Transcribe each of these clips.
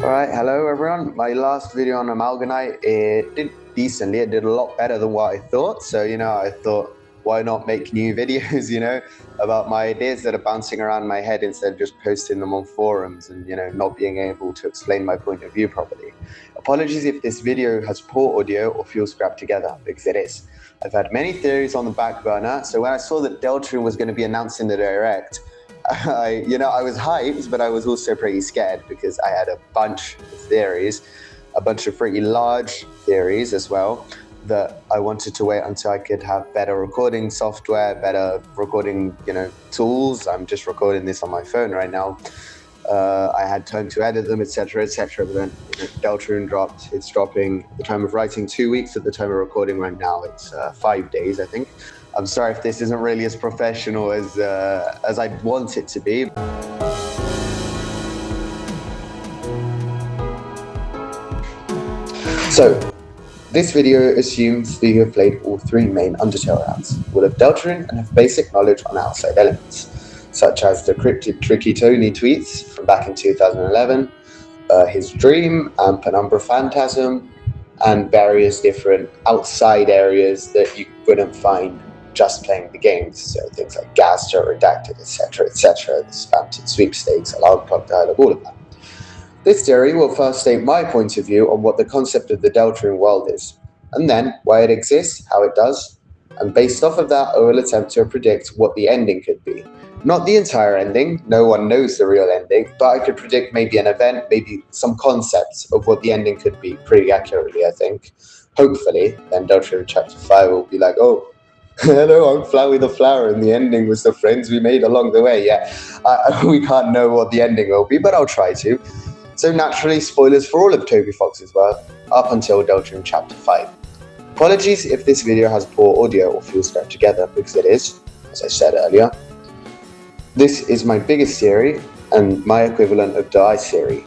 Alright, hello everyone. My last video on Amalgamite, it did decently. It did a lot better than what I thought. So, I thought, why not make new videos, about my ideas that are bouncing around my head instead of just posting them on forums and, not being able to explain my point of view properly. Apologies if this video has poor audio or feels scrapped together, because it is. I've had many theories on the back burner, so when I saw that Deltarune was going to be announced in the Direct, I was hyped, but I was also pretty scared because I had a bunch of theories, a bunch of pretty large theories as well, that I wanted to wait until I could have better recording software, better recording, tools. I'm just recording this on my phone right now. I had time to edit them, etc., etc. But then Deltarune dropped. It's dropping at the time of writing 2 weeks. At the time of recording right now, it's 5 days, I think. I'm sorry if this isn't really as professional as I'd want it to be. So, this video assumes that you have played all 3 main Undertale rounds, will have Deltarune and have basic knowledge on outside elements, such as the cryptic Tricky Tony tweets from back in 2011, his dream and penumbra phantasm, and various different outside areas that you wouldn't find just playing the games, so things like gaster, redacted, etc., etc., the spamted sweepstakes, alarm clock dialogue, all of that. This theory will first state my point of view on what the concept of the Deltarune world is, and then why it exists, how it does, and based off of that, I will attempt to predict what the ending could be. Not the entire ending, no one knows the real ending, but I could predict maybe an event, maybe some concepts of what the ending could be pretty accurately, I think. Hopefully, then Deltarune Chapter 5 will be like, oh, hello, I'm Flowey the Flower, and the ending was the friends we made along the way. Yeah, we can't know what the ending will be, but I'll try to. So naturally, spoilers for all of Toby Fox's work, up until Deltarune Chapter 5. Apologies if this video has poor audio or feels scrapped together, because it is, as I said earlier. This is my biggest theory, and my equivalent of device theory.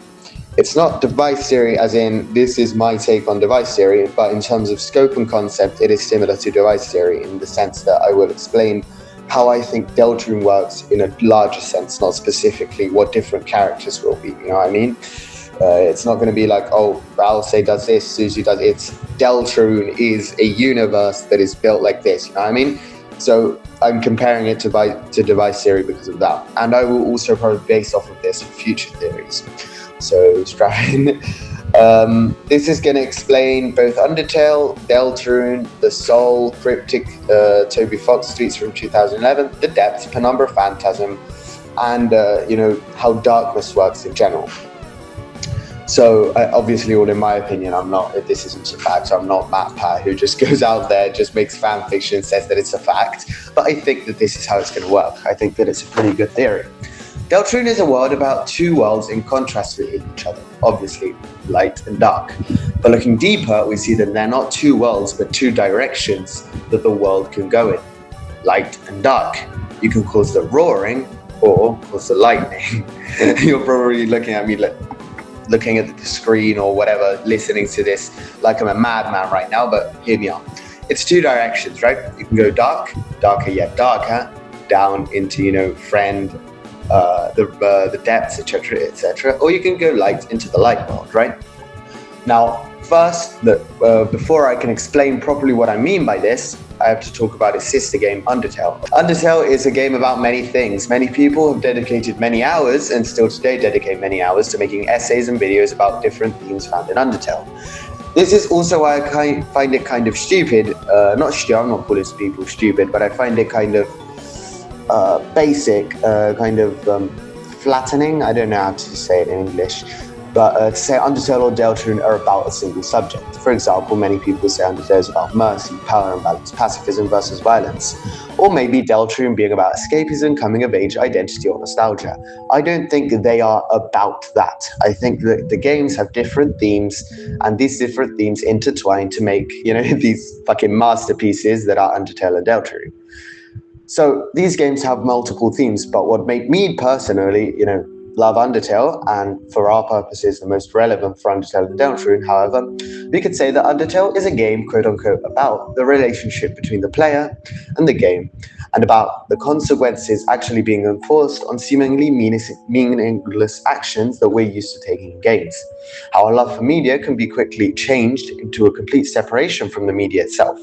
It's not device theory as in this is my take on device theory, but in terms of scope and concept, it is similar to device theory in the sense that I will explain how I think Deltarune works in a larger sense, not specifically what different characters will be, you know what I mean? It's not going to be like, oh, Ralsei does this, Suzu does it. It's Deltarune is a universe that is built like this, you know what I mean? So I'm comparing it to device theory because of that. And I will also probably base off of this for future theories. So strap in. This is going to explain both Undertale, Deltarune, the Soul, Cryptic, Toby Fox tweets from 2011, the Depths, Penumbra Phantasm, and how darkness works in general. So obviously, all in my opinion, this isn't a fact. I'm not Matt Pat who just goes out there, just makes fan fiction, says that it's a fact. But I think that this is how it's going to work. I think that it's a pretty good theory. Deltarune is a world about 2 worlds in contrast with each other, obviously light and dark. But looking deeper, we see that they're not 2 worlds, but 2 directions that the world can go in, light and dark. You can cause the roaring or cause the lightning. You're probably looking at me looking at the screen or whatever, listening to this like I'm a madman right now, but hear me out. It's 2 directions, right? You can go dark, darker yet darker, down into, friend, the depths, etc., etc., or you can go light into the light world, right? Now, first, before I can explain properly what I mean by this, I have to talk about its sister game, Undertale. Undertale is a game about many things. Many people have dedicated many hours, and still today dedicate many hours, to making essays and videos about different themes found in Undertale. This is also why I find it kind of stupid. I'm not calling people stupid, but I find it kind of basic, flattening. I don't know how to say it in English, but to say Undertale or Deltarune are about a single subject. For example, many people say Undertale is about mercy, power imbalance, pacifism versus violence, or maybe Deltarune being about escapism, coming of age, identity, or nostalgia. I don't think they are about that. I think that the games have different themes, and these different themes intertwine to make, these fucking masterpieces that are Undertale and Deltarune. So these games have multiple themes, but what made me personally, love Undertale, and for our purposes, the most relevant for Undertale and Deltarune, however, we could say that Undertale is a game, quote unquote, about the relationship between the player and the game, and about the consequences actually being enforced on seemingly meaningless actions that we're used to taking in games. How our love for media can be quickly changed into a complete separation from the media itself.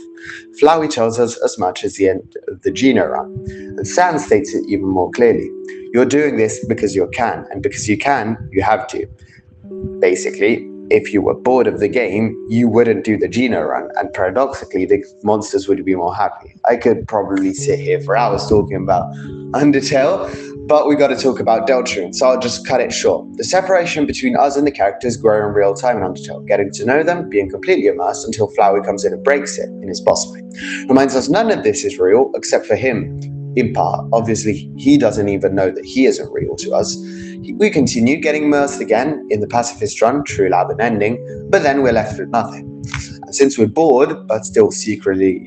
Flowey tells us as much as the end of the Geno run, and Sam states it even more clearly. You're doing this because you can, and because you can, you have to. Basically, if you were bored of the game, you wouldn't do the Geno run, and paradoxically, the monsters would be more happy. I could probably sit here for hours talking about Undertale, but we got to talk about Deltarune, so I'll just cut it short. The separation between us and the characters grow in real time in Undertale, getting to know them, being completely immersed until Flowey comes in and breaks it in his boss fight. Reminds us none of this is real, except for him, in part. Obviously, he doesn't even know that he isn't real to us. We continue getting immersed again in the pacifist run, true lab and ending, but then we're left with nothing. And since we're bored, but still secretly,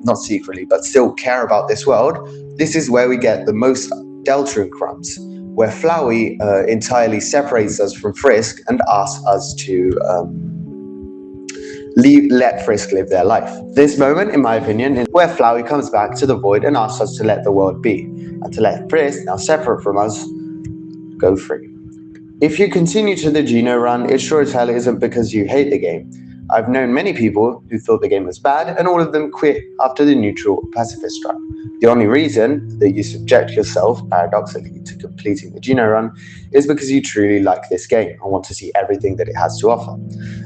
not secretly, but still care about this world, this is where we get the most Deltarune crumbs, where Flowey entirely separates us from Frisk and asks us to let Frisk live their life. This moment, in my opinion, is where Flowey comes back to the void and asks us to let the world be, and to let Frisk, now separate from us, go free. If you continue to the Geno run, it sure as hell isn't because you hate the game. I've known many people who thought the game was bad, and all of them quit after the neutral pacifist run. The only reason that you subject yourself, paradoxically, to completing the Geno run is because you truly like this game and want to see everything that it has to offer.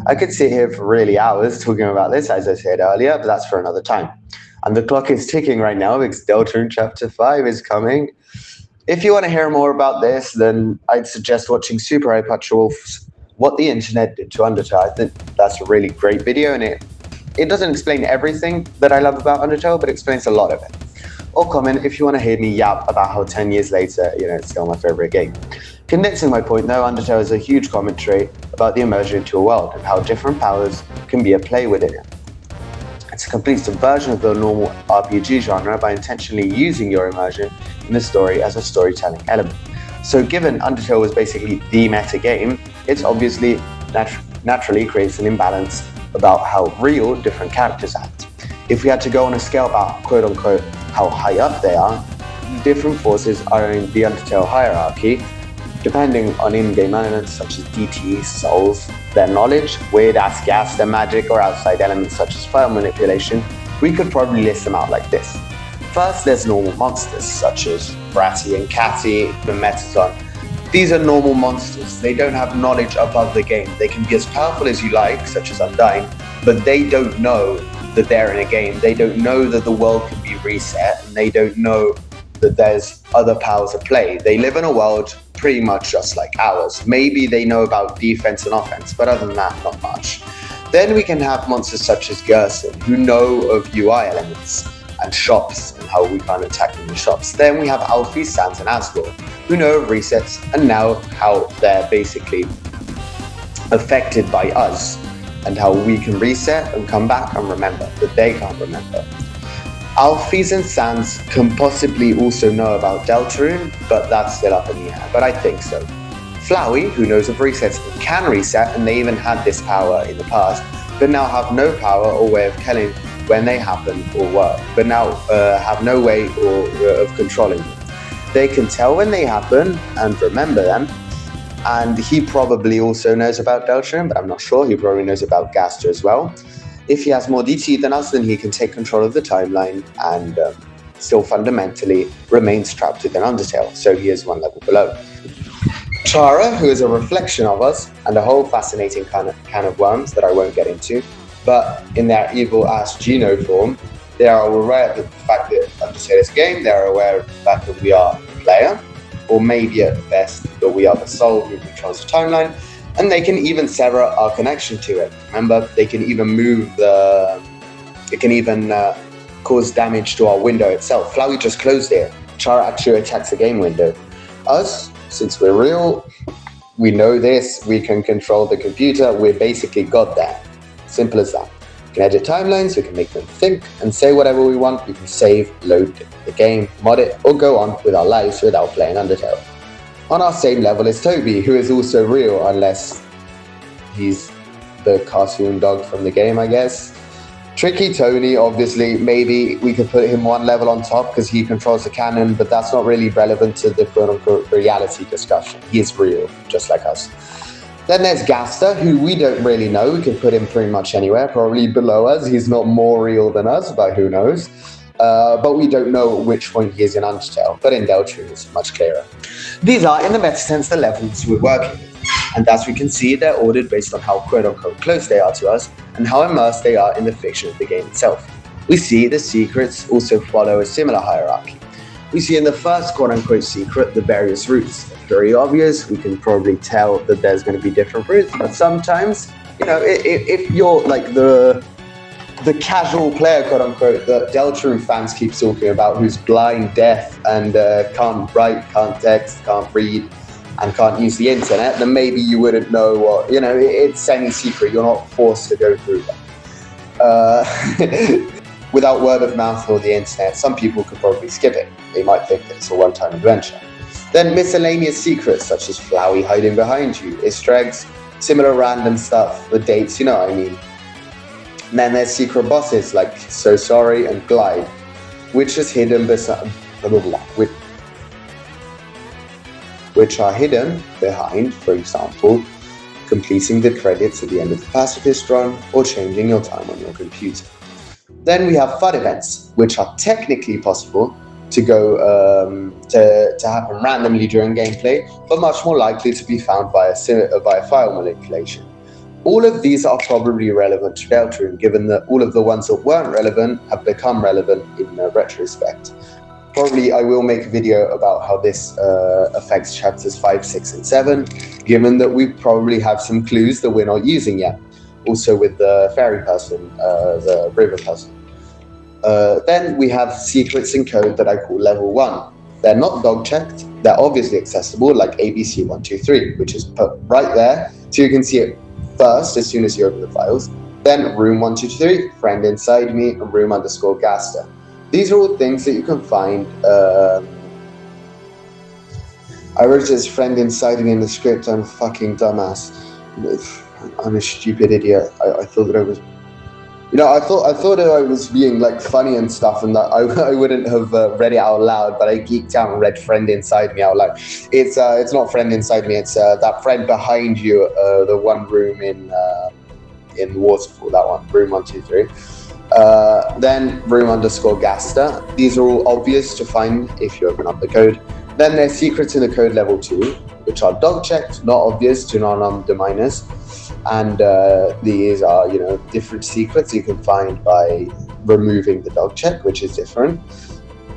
I could sit here for really hours talking about this, as I said earlier, but that's for another time. And the clock is ticking right now because Deltarune Chapter 5 is coming. If you want to hear more about this, then I'd suggest watching Super Eye Wolf's What the Internet Did to Undertale. I think that's a really great video, and it doesn't explain everything that I love about Undertale, but explains a lot of it. Or comment if you want to hear me yap about how 10 years later, it's still my favorite game. Condensing my point though, Undertale is a huge commentary about the immersion into a world and how different powers can be at play within it. It's a complete subversion of the normal RPG genre by intentionally using your immersion in the story as a storytelling element. So given Undertale was basically the meta game, it's obviously naturally creates an imbalance about how real different characters act. If we had to go on a scale about quote-unquote how high up they are, different forces are in the Undertale hierarchy, depending on in-game elements such as DT, souls, their knowledge, weird-ass gaster magic, or outside elements such as file manipulation. We could probably list them out like this. First, there's normal monsters such as Bratty and Catty and Metaton. These are normal monsters. They don't have knowledge above the game. They can be as powerful as you like, such as Undying, but they don't know that they're in a game. They don't know that the world can be reset, and they don't know that there's other powers at play. They live in a world pretty much just like ours. Maybe they know about defense and offense, but other than that, not much. Then we can have monsters such as Gerson, who know of UI elements and shops and how we can attack in the shops. Then we have Alfie, Sans, and Asgore, who know of resets and know how they're basically affected by us and how we can reset and come back and remember that they can't remember. Alfies and Sans can possibly also know about Deltarune, but that's still up in the air, but I think so. Flowey, who knows of resets and can reset, and they even had this power in the past, but now have no power or way of telling when they happen or work, but now have no way of controlling them. They can tell when they happen and remember them, and he probably also knows about Deltarune, but I'm not sure. He probably knows about Gaster as well. If he has more DT than us, then he can take control of the timeline and still fundamentally remains trapped within Undertale, so he is one level below. Chara, who is a reflection of us, and a whole fascinating can of worms that I won't get into, but in their evil-ass Geno form, they are aware of the fact that Undertale is a game, they are aware of the fact that we are the player, or maybe at best that we are the soul who controls the timeline, and they can even sever our connection to it. Remember, they can even cause damage to our window itself. Flowey just closed it. Chara actually attacks the game window. Us, since we're real, we know this, we can control the computer, we're basically God there. Simple as that. We can edit timelines, we can make them think and say whatever we want, we can save, load the game, mod it, or go on with our lives without playing Undertale. On our same level is Toby, who is also real, unless he's the cartoon dog from the game, I guess. Tricky Tony, obviously, maybe we could put him one level on top because he controls the cannon, but that's not really relevant to the quote-unquote reality discussion. He is real, just like us. Then there's Gaster, who we don't really know. We could put him pretty much anywhere, probably below us. He's not more real than us, but who knows? But we don't know at which point he is in Undertale, but in Deltarune it's much clearer. These are, in the meta sense, the levels we're working with. And as we can see, they're ordered based on how quote-unquote close they are to us and how immersed they are in the fiction of the game itself. We see the secrets also follow a similar hierarchy. We see in the first quote-unquote secret the various routes. Very obvious, we can probably tell that there's going to be different routes, but sometimes, if you're like the casual player, quote-unquote, that Deltarune fans keep talking about, who's blind, deaf, and can't write, can't text, can't read, and can't use the internet, then maybe you wouldn't know what, it's semi-secret, you're not forced to go through that. Without word of mouth or the internet, some people could probably skip it. They might think that it's a one-time adventure. Then miscellaneous secrets, such as Flowey hiding behind you, Easter eggs, similar random stuff, the dates, you know what I mean. And then there's secret bosses like So Sorry and Glide, which is hidden which are hidden behind, for example, completing the credits at the end of the pacifist run or changing your time on your computer. Then we have FUD events, which are technically possible to go to happen randomly during gameplay, but much more likely to be found via file manipulation. All of these are probably relevant to Deltarune, given that all of the ones that weren't relevant have become relevant in retrospect. Probably I will make a video about how this affects chapters 5, 6, and 7, given that we probably have some clues that we're not using yet. Also with the fairy person, the river person. Then we have secrets in code that I call level 1. They're not dog checked, they're obviously accessible, like ABC123, which is put right there, so you can see it first as soon as you open the files. Then room 123, friend inside me, and room _ gaster. These are all things that you can find. I wrote this friend inside me in the script. I'm a fucking dumbass. I'm a stupid idiot. I thought that I was, I thought that I was being like funny and stuff, and that I wouldn't have read it out loud. But I geeked out and read "friend inside me" out loud. It's not "friend inside me." It's that friend behind you, the one room in Waterfall. That one, room 123. Then room _ gaster. These are all obvious to find if you open up the code. Then there's secrets in the code level 2, which are dog checked, not obvious to non-underminers. And these are, different secrets you can find by removing the dog check, which is different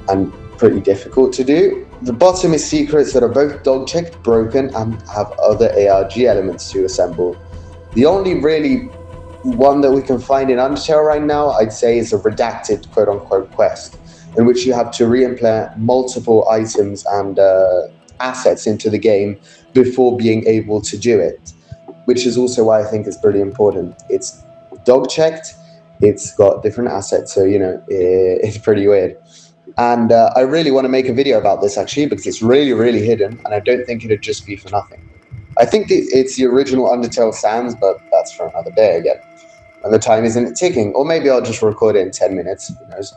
and pretty difficult to do. The bottom is secrets that are both dog checked, broken, and have other ARG elements to assemble. The only really one that we can find in Undertale right now, I'd say, is a redacted quote-unquote quest, in which you have to re-implement multiple items and assets into the game before being able to do it, which is also why I think it's pretty important. It's dog-checked, it's got different assets, so, it's pretty weird. And I really want to make a video about this, actually, because it's really, really hidden, and I don't think it'd just be for nothing. I think it's the original Undertale Sans, but that's for another day again. And the time isn't ticking. Or maybe I'll just record it in 10 minutes, who knows.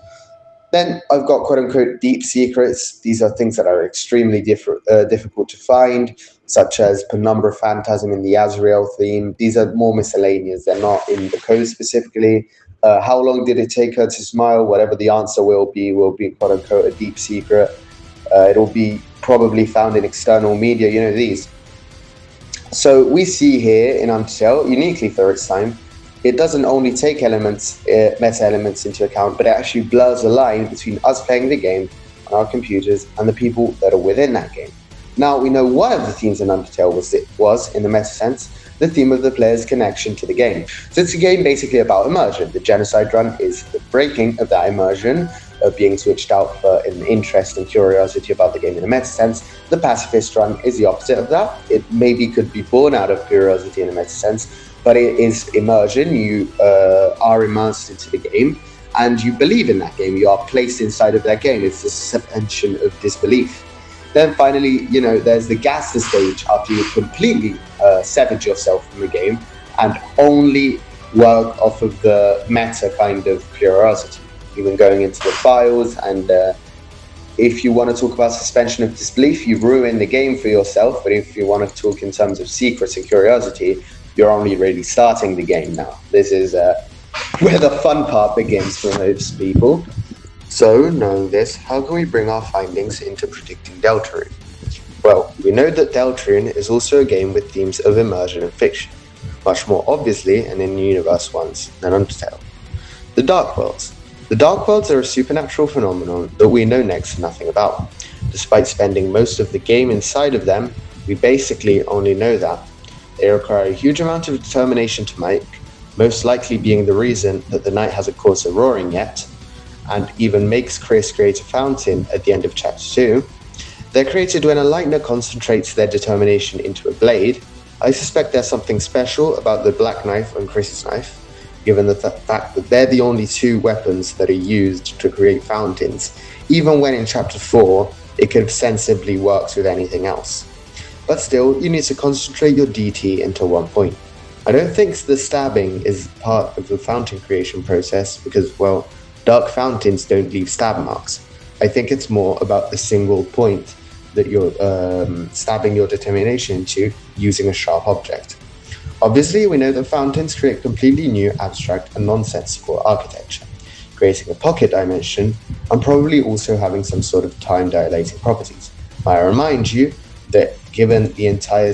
Then I've got quote-unquote deep secrets. These are things that are extremely difficult to find, such as Penumbra Phantasm in the Azrael theme. These are more miscellaneous. They're not in the code specifically. How long did it take her to smile? Whatever the answer will be quote-unquote a deep secret. It'll be probably found in external media, these. So we see here in Undertale, uniquely for its time, it doesn't only take meta elements into account, but it actually blurs the line between us playing the game on our computers and the people that are within that game. Now, we know one of the themes in Undertale was, in the meta sense, the theme of the player's connection to the game. So it's a game basically about immersion. The genocide run is the breaking of that immersion, being switched out for an interest and curiosity about the game in a meta sense. The pacifist run is the opposite of that. It maybe could be born out of curiosity in a meta sense, but it is immersion. You are immersed into the game and you believe in that game. You are placed inside of that game. It's the suspension of disbelief. Then finally, there's the gaster stage after you've completely severed yourself from the game and only work off of the meta kind of curiosity, even going into the files. And if you want to talk about suspension of disbelief, you've ruined the game for yourself. But if you want to talk in terms of secrets and curiosity, you're only really starting the game now. This is where the fun part begins for most people. So, knowing this, how can we bring our findings into predicting Deltarune? Well, we know that Deltarune is also a game with themes of immersion and fiction, much more obviously and in-universe ones than Undertale. The Dark Worlds. The Dark Worlds are a supernatural phenomenon that we know next to nothing about. Despite spending most of the game inside of them, we basically only know that. They require a huge amount of determination to make, most likely being the reason that the night hasn't caused a roaring yet, and even makes Chris create a fountain at the end of Chapter 2. They're created when a lightener concentrates their determination into a blade. I suspect there's something special about the black knife and Chris's knife, given the fact that they're the only two weapons that are used to create fountains, even when in Chapter 4 it could sensibly work with anything else. But still, you need to concentrate your DT into one point. I don't think the stabbing is part of the fountain creation process because, well, dark fountains don't leave stab marks. I think it's more about the single point that you're stabbing your determination into using a sharp object. Obviously, we know that fountains create completely new, abstract and nonsensical architecture, creating a pocket dimension and probably also having some sort of time-dilating properties. I remind you that given the entire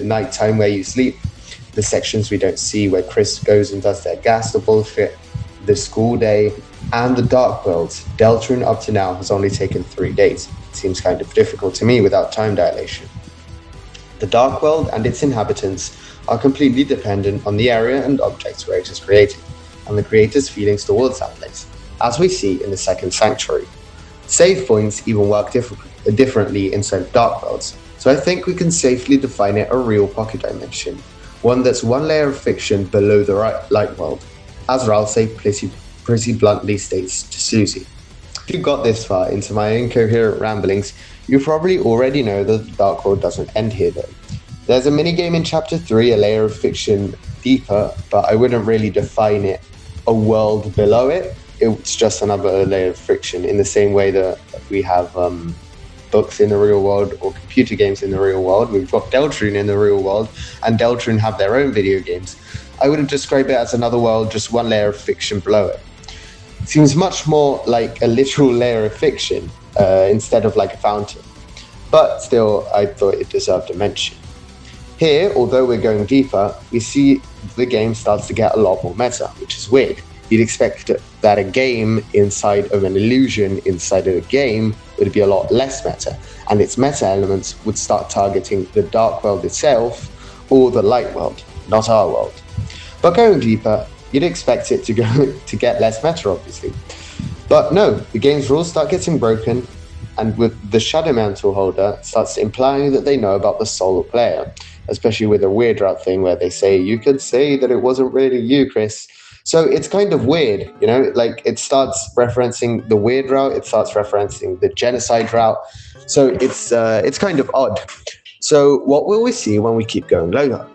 night time where you sleep, the sections we don't see where Chris goes and does their gaster bullshit, the school day, and the Dark Worlds, Deltarune up to now has only taken 3 days. It seems kind of difficult to me without time dilation. The Dark World and its inhabitants are completely dependent on the area and objects where it is created, and the creator's feelings towards that place, as we see in the second Sanctuary. Save points even work differently inside of Dark Worlds, so I think we can safely define it a real pocket dimension, one that's one layer of fiction below the light world, as Ralsei pretty bluntly states to Susie. If you got this far into my incoherent ramblings, you probably already know that the Dark World doesn't end here though. There's a minigame in Chapter 3, a layer of fiction deeper, but I wouldn't really define it a world below it. It's just another layer of fiction in the same way that we have books in the real world or computer games in the real world. We've got Deltarune in the real world, and Deltarune have their own video games. I wouldn't describe it as another world, just one layer of fiction below it. It seems much more like a literal layer of fiction instead of like a fountain. But still, I thought it deserved a mention. Here, although we're going deeper, we see the game starts to get a lot more meta, which is weird. You'd expect that a game inside of an illusion inside of a game would be a lot less meta, and its meta elements would start targeting the Dark World itself or the Light World, not our world. But going deeper, you'd expect it to get less meta, obviously. But no, the game's rules start getting broken, and with the Shadow Mantle holder starts implying that they know about the solo player, especially with a weird route thing where they say, you could say that it wasn't really you, Chris. So it's kind of weird, you know, like it starts referencing the weird route, it starts referencing the genocide route. So it's kind of odd. So what will we see when we keep going lower?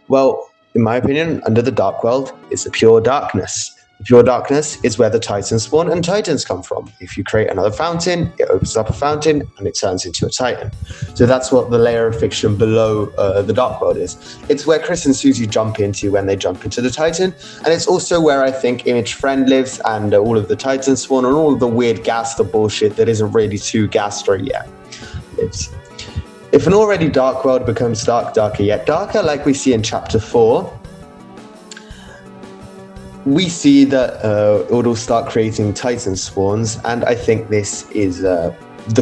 Well, in my opinion, under the Dark World is the pure darkness. The pure darkness is where the Titans spawn and Titans come from. If you create another fountain, it opens up a fountain and it turns into a Titan. So that's what the layer of fiction below the Dark World is. It's where Chris and Susie jump into when they jump into the Titan, and it's also where I think Image Friend lives and all of the Titans spawn and all of the weird gaster bullshit that isn't really too gaster yet lives. If an already dark world becomes darker yet darker, like we see in Chapter 4, we see that it'll start creating Titan spawns, and I think this is the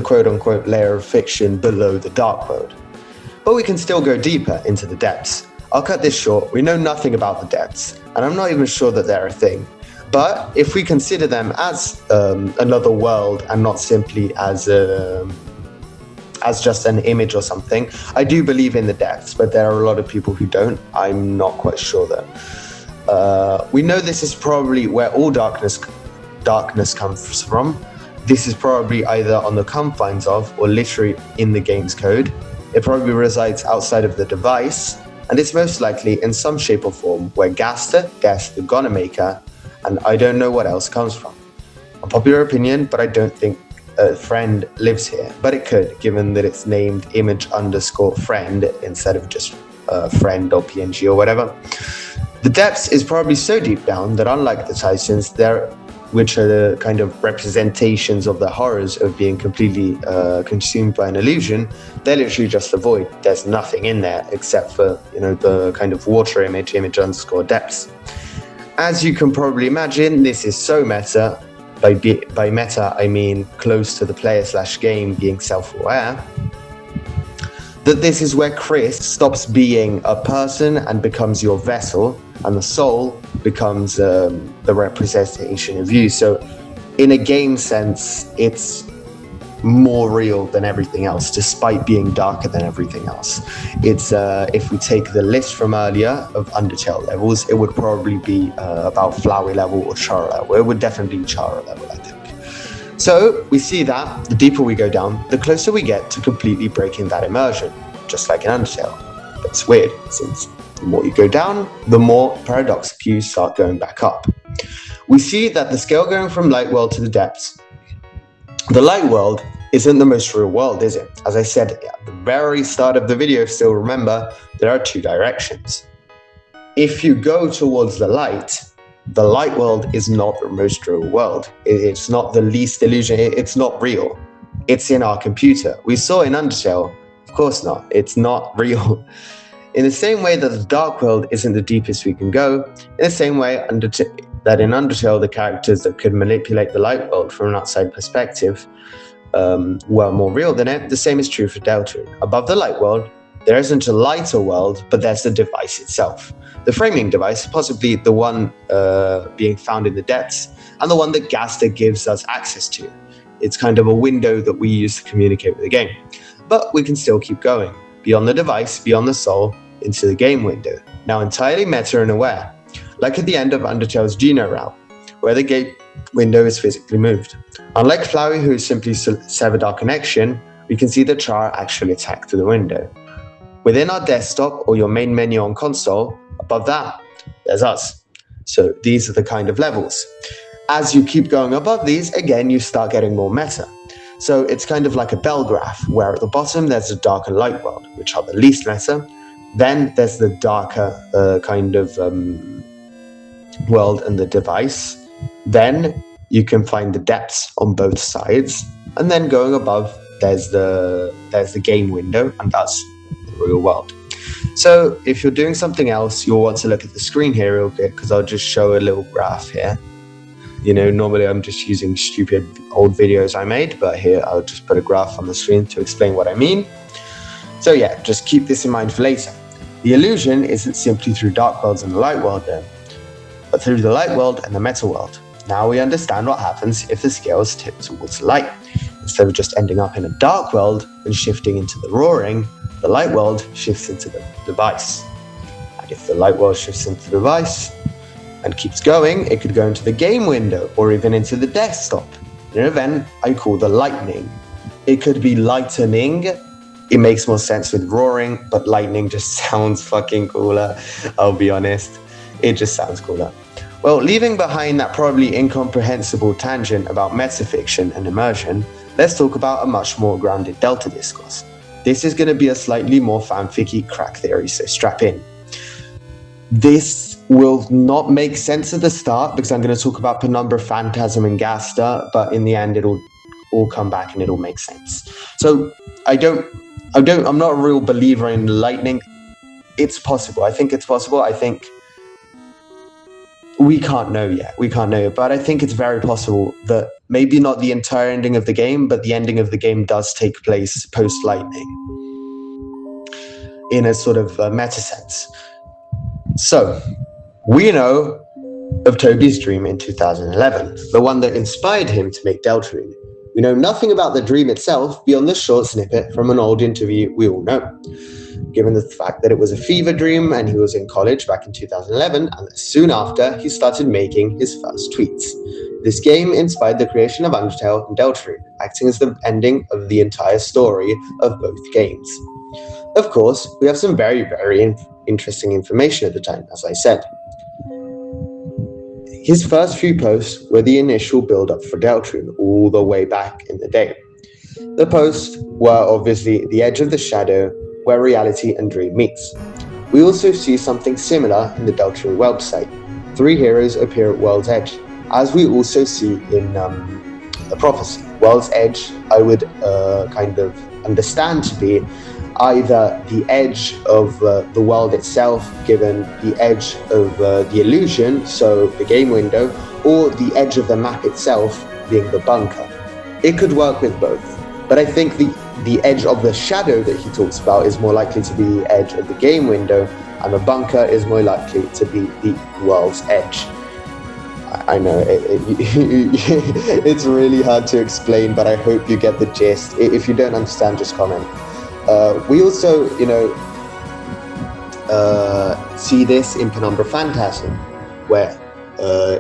quote-unquote layer of fiction below the Dark World. But we can still go deeper into the depths. I'll cut this short. We know nothing about the depths, and I'm not even sure that they're a thing. But if we consider them as another world and not simply as just an image or something, I do believe in the depths, but there are a lot of people who don't. I'm not quite sure though. We know this is probably where all darkness comes from. This is probably either on the confines of or literally in the game's code. It probably resides outside of the device, and it's most likely in some shape or form where gaster, guess the gonna maker, and I don't know what else comes from. Unpopular opinion, but I don't think a friend lives here, but it could, given that it's named image_friend instead of just friend or PNG or whatever. The depths is probably so deep down that unlike the Titans, which are the kind of representations of the horrors of being completely consumed by an illusion, they're literally just a void. There's nothing in there except for, the kind of water image_depths. As you can probably imagine, this is so meta. By meta, I mean close to the player/game being self-aware, that this is where Chris stops being a person and becomes your vessel, and the soul becomes the representation of you. So in a game sense, it's more real than everything else, despite being darker than everything else. It's if we take the list from earlier of Undertale levels, it would probably be about Flowey level or Chara level. It would definitely be Chara level, I think. So we see that the deeper we go down, the closer we get to completely breaking that immersion, just like in Undertale. But it's weird, since the more you go down, the more paradox cues start going back up. We see that the scale going from light world to the depths, the light world isn't the most real world, is it? As I said at the very start of the video, still remember, there are two directions. If you go towards the light world is not the most real world. It's not the least illusion. It's not real. It's in our computer. We saw in Undertale, of course not. It's not real. In the same way that the dark world isn't the deepest we can go, in the same way that in Undertale, the characters that could manipulate the light world from an outside perspective were more real than it, the same is true for Deltarune. Above the light world, there isn't a lighter world, but there's the device itself. The framing device, possibly the one being found in the depths, and the one that Gaster gives us access to. It's kind of a window that we use to communicate with the game. But we can still keep going, beyond the device, beyond the soul, into the game window. Now entirely meta and aware, like at the end of Undertale's Geno route, where the game window is physically moved. Unlike Flowey, who simply severed our connection, we can see the Chara actually attack through the window. Within our desktop or your main menu on console, above that, there's us. So these are the kind of levels. As you keep going above these, again, you start getting more meta. So it's kind of like a bell graph, where at the bottom there's the dark and light world, which are the least meta. Then there's the darker kind of world and the device. Then you can find the depths on both sides. And then going above, there's the game window, and that's the real world. So if you're doing something else, you'll want to look at the screen here real quick, because I'll just show a little graph here. Normally I'm just using stupid old videos I made, but here I'll just put a graph on the screen to explain what I mean. So yeah, just keep this in mind for later. The illusion isn't simply through dark worlds and the light world then, but through the light world and the meta world. Now we understand what happens if the scales tip towards light. Instead of just ending up in a dark world and shifting into the roaring, the light world shifts into the device. And if the light world shifts into the device and keeps going, it could go into the game window or even into the desktop. In an event I call the lightening. It could be lightening. It makes more sense with roaring, but lightning just sounds fucking cooler. I'll be honest. It just sounds cooler. Well, leaving behind that probably incomprehensible tangent about metafiction and immersion, let's talk about a much more grounded Delta discourse. This is going to be a slightly more fanficky crack theory, so strap in. This will not make sense at the start because I'm going to talk about Penumbra, Phantasm, and Gaster, but in the end it'll all come back and it'll make sense. So I'm not a real believer in lightning. It's possible. I think it's possible. I think we can't know yet. But I think it's very possible that maybe not the entire ending of the game, but the ending of the game does take place post-lightning in a sort of meta sense. So, we know of Toby's dream in 2011, the one that inspired him to make Deltarune. We know nothing about the dream itself beyond the short snippet from an old interview we all know. Given the fact that it was a fever dream and he was in college back in 2011, and that soon after he started making his first tweets. This game inspired the creation of Undertale and Deltarune, acting as the ending of the entire story of both games. Of course, we have some very interesting information at the time, as I said. His first few posts were the initial build-up for Deltarune all the way back in the day. The posts were obviously the edge of the shadow where reality and dream meets. We also see something similar in the Deltarune website. 3 heroes appear at World's Edge, as we also see in the prophecy. World's Edge, I would kind of understand to be either the edge of the world itself, given the edge of the illusion, so the game window, or the edge of the map itself, being the bunker. It could work with both, but I think the edge of the shadow that he talks about is more likely to be the edge of the game window, and the bunker is more likely to be the world's edge. I know it's really hard to explain, but I hope you get the gist. If you don't understand, just comment. We also, see this in Penumbra Phantasm, where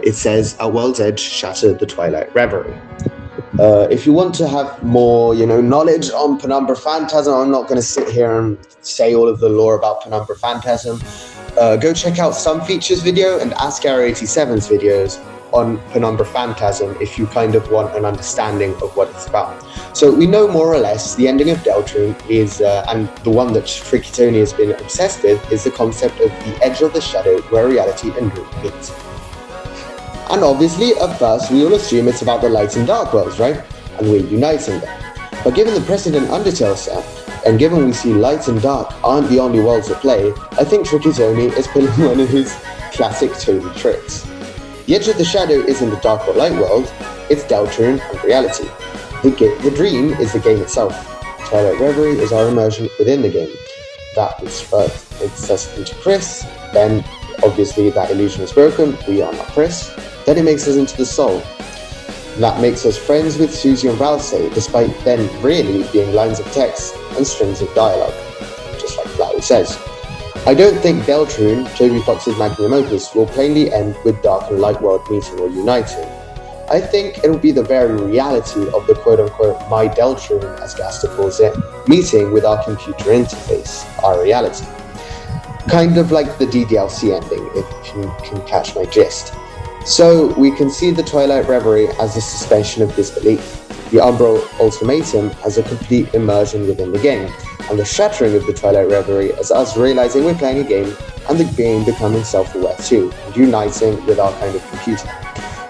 it says, "At World's Edge, shatter the twilight reverie." If you want to have more, knowledge on Penumbra Phantasm, I'm not going to sit here and say all of the lore about Penumbra Phantasm. Go check out Some Features video and AskArrow87's videos on Penumbra Phantasm if you kind of want an understanding of what it's about. So we know more or less the ending of Deltarune is, and the one that Tricky Tony has been obsessed with, is the concept of the edge of the shadow where reality and dream meet. And obviously, at first, we all assume it's about the light and dark worlds, right? And we're uniting them. But given the precedent Undertale set, and given we see light and dark aren't the only worlds at play, I think Tricky Tony is pulling one of his classic Toby tricks. The edge of the shadow isn't the dark or light world, it's Deltarune and reality. The dream is the game itself. Twilight Reverie is our immersion within the game. That is first takes us into Chris, then obviously that illusion is broken, we are not Chris. Then it makes us into the soul. That makes us friends with Susie and Valsay, despite then really being lines of text and strings of dialogue, just like Flowey says. I don't think Deltarune, Toby Fox's magnum opus, will plainly end with dark and light world meeting or uniting. I think it'll be the very reality of the quote-unquote my Deltarune, as Gaster calls it, meeting with our computer interface, our reality. Kind of like the DDLC ending, if you can catch my gist. So we can see the Twilight Reverie as a suspension of disbelief, the Umbral Ultimatum as a complete immersion within the game, and the shattering of the Twilight Reverie as us realizing we're playing a game and the game becoming self-aware too, and uniting with our kind of computer.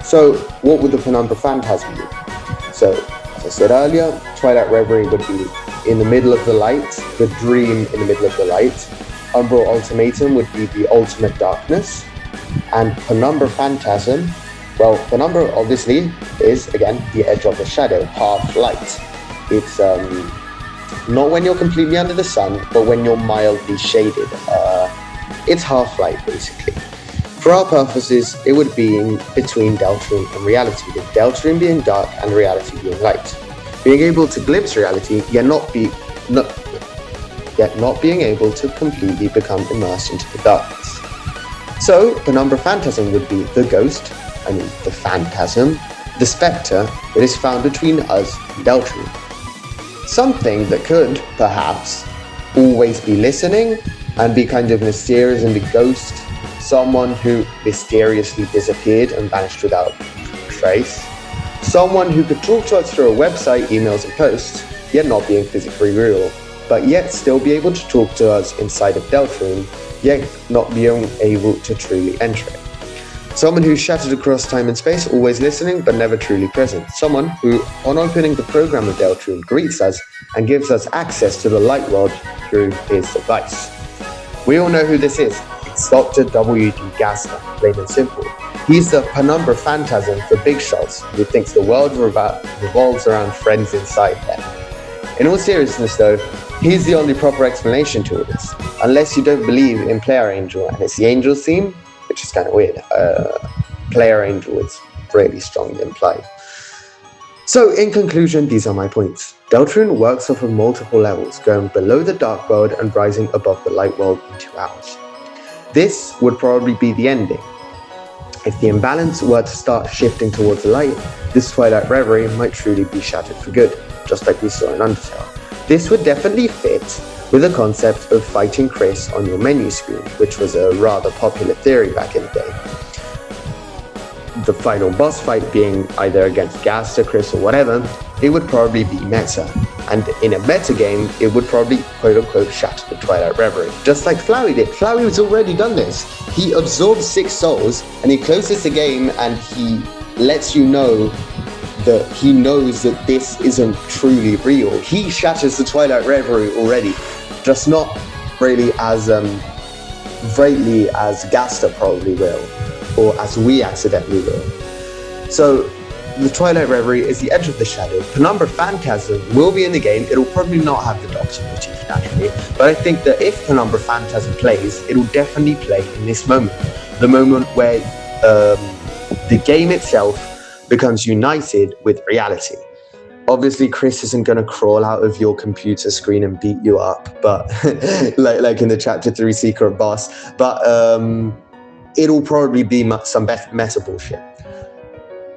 So what would the Penumbra Phantasm be? So, as I said earlier, Twilight Reverie would be in the middle of the light, the dream in the middle of the light. Umbral Ultimatum would be the ultimate darkness. And Penumbra Phantasm, well, Penumbra obviously is, again, the edge of the shadow, half light. It's not when you're completely under the sun, but when you're mildly shaded. It's half light, basically. For our purposes, it would be between Deltarune and reality, with Deltarune being dark and reality being light. Being able to glimpse reality, yet not being able to completely become immersed into the darkness. So, Penumbra Phantasm would be the ghost, the phantasm, the spectre that is found between us and Deltarune. Something that could, perhaps, always be listening and be kind of mysterious and a ghost, someone who mysteriously disappeared and vanished without trace, someone who could talk to us through a website, emails and posts, yet not being physically real, but yet still be able to talk to us inside of Deltarune, yet not being able to truly enter it. Someone who's shattered across time and space, always listening but never truly present. Someone who, on opening the program of Deltarune, greets us and gives us access to the light world through his device. We all know who this is. It's Dr. W.D. Gaster, plain and simple. He's the Penumbra Phantasm for big shots who thinks the world revolves around friends inside them. In all seriousness though, he's the only proper explanation to all this, unless you don't believe in Player Angel and it's the Angels theme, which is kind of weird. Player Angel is really strongly implied. So in conclusion, these are my points. Deltarune works off of multiple levels, going below the dark world and rising above the light world into ours. This would probably be the ending. If the imbalance were to start shifting towards the light, this Twilight Reverie might truly be shattered for good, just like we saw in Undertale. This would definitely fit with the concept of fighting Chris on your menu screen, which was a rather popular theory back in the day. The final boss fight being either against Gaster, Chris, or whatever, it would probably be meta. And in a meta game, it would probably quote-unquote shatter the Twilight Reverie. Just like Flowey did. Flowey has already done this. He absorbs 6 souls, and he closes the game, and he lets you know that he knows that this isn't truly real. He shatters the Twilight Reverie already, just not really as greatly as Gaster probably will, or as we accidentally will. So the Twilight Reverie is the edge of the shadow. Penumbra Phantasm will be in the game. It'll probably not have the Doctor motif naturally, but I think that if Penumbra Phantasm plays, it'll definitely play in this moment. The moment where the game itself becomes united with reality. Obviously, Chris isn't going to crawl out of your computer screen and beat you up, but like in the Chapter 3 secret boss, but it'll probably be some meta bullshit.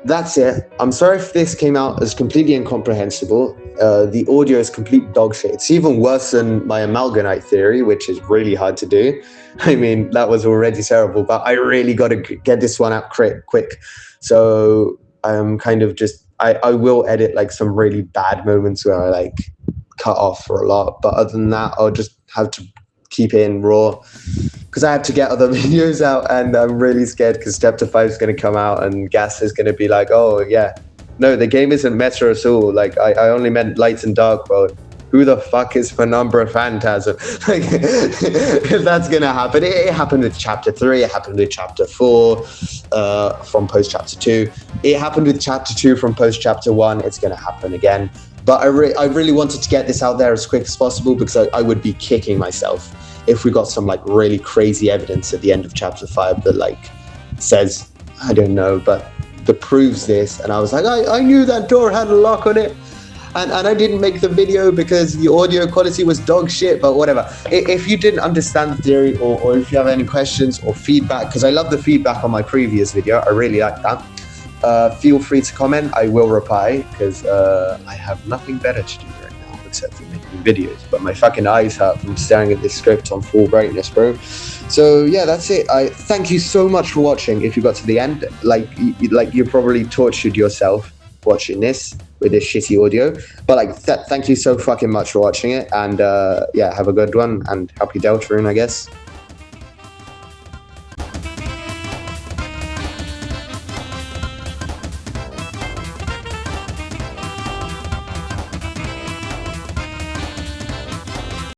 That's it. I'm sorry if this came out as completely incomprehensible. The audio is complete dog shit. It's even worse than my amalgamate theory, which is really hard to do. I mean, that was already terrible, but I really got to get this one out quick. So I'm kind of just, I will edit like some really bad moments where I like cut off for a lot. But other than that, I'll just have to keep it in raw, because I have to get other videos out, and I'm really scared because Chapter 5 is going to come out and Gas is going to be like, oh yeah, no, the game isn't meta at all. Like I only meant light and dark mode. Who the fuck is Penumbra Phantasm? Like, if that's going to happen. It happened with Chapter 3, it happened with Chapter 4 from post-Chapter 2. It happened with Chapter 2 from post-Chapter 1. It's going to happen again. But I really wanted to get this out there as quick as possible, because I would be kicking myself if we got some like really crazy evidence at the end of Chapter 5 that like says, I don't know, but that proves this. And I was like, I knew that door had a lock on it. And I didn't make the video because the audio quality was dog shit, but whatever. If you didn't understand the theory, or if you have any questions or feedback, because I love the feedback on my previous video, I really like that. Feel free to comment. I will reply, because I have nothing better to do right now except for making videos. But my fucking eyes hurt from staring at this script on full brightness, bro. So yeah, that's it. I thank you so much for watching. If you got to the end, like you probably tortured yourself watching this with this shitty audio. But like, thank you so fucking much for watching it. And yeah, have a good one, and happy Deltarune, I guess.